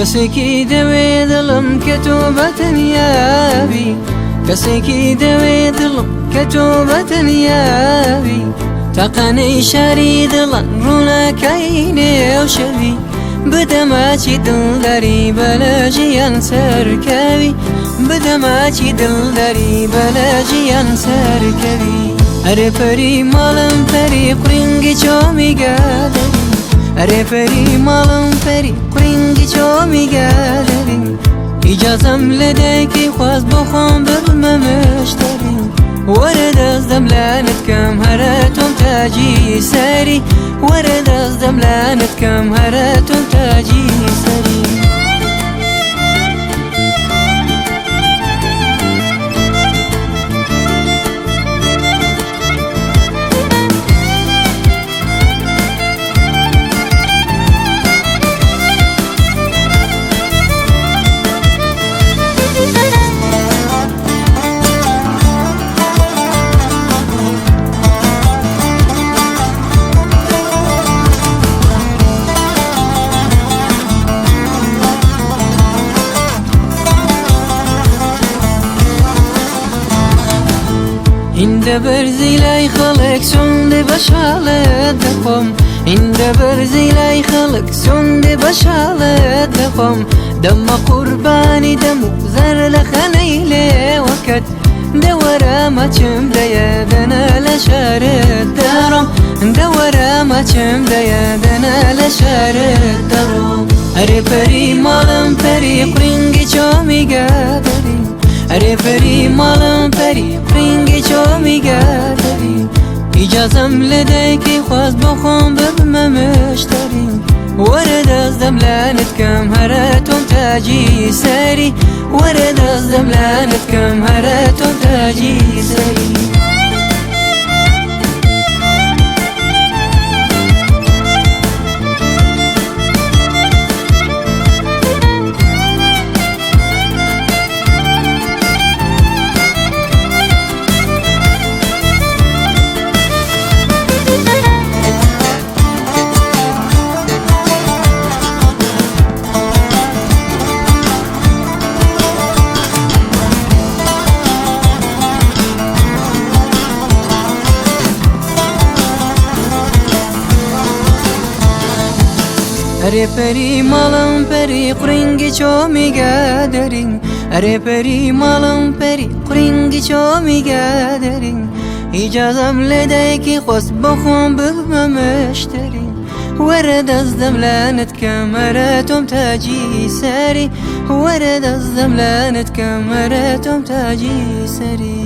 کەسێکی دەوێ دڵم کە تۆ بەتەنیابی کەسێکی دەوێ دڵم کە تۆ بەتەنیابی تاقانەی شاری دڵان ڕوونەکەی نێو شەوی بدەماچی دڵداری بەلە ژیان سەرکەوی بدەماچی دڵداری بەلە ژیان سەرکەوی ئەرێ پەری ماڵم پەری قورینگی چۆمی گادەری ئەرێ پەری ماڵم پەری قورینگی چۆمی گادەری ئیجازەم لە دایکی خواست بۆ خۆم ببمە مشتەری وەرە دەستدەم لانت کەم هەرە تۆم تاجی سەری وەرە دەستدەم لانت کەم هەرە تۆم تاجی سەری هینده برزی لای خلق سونده بشالت دخم هینده برزی لای خلق سونده بشالت دخم دم قربانی دمو زر لخنیله وقت دورا ما چم دیدنا لشارت دارم دورا ما چم دیدنا لشارت دارم ئەرێ پەری ماڵم پەری قورینگی چۆمی گادەری ئەرێ پەری ماڵم پەری قورینگی چۆمی گادەری ئیجازەم لە دایکی خواست بۆ خۆم ببمە مشتەری وەرە دەستدەم لانت کەم هەرە تۆم تاجی سەری وەرە دەستدەم لانت کەم هەرە تۆم تاجی سەری ئەرێ پەری ماڵم پەری قورینگی چۆمی گادەری ئەرێ پەری ماڵم پەری قورینگی چۆمی گادەری ئیجازەم لە دایکی خۆست بۆ خۆم ببمە مشتەری وەرە دەستدەم لانت کەم هەرە تۆم تاجی سەری وەرە دەستدەم لانت کەم هەرە تۆم تاجی سەری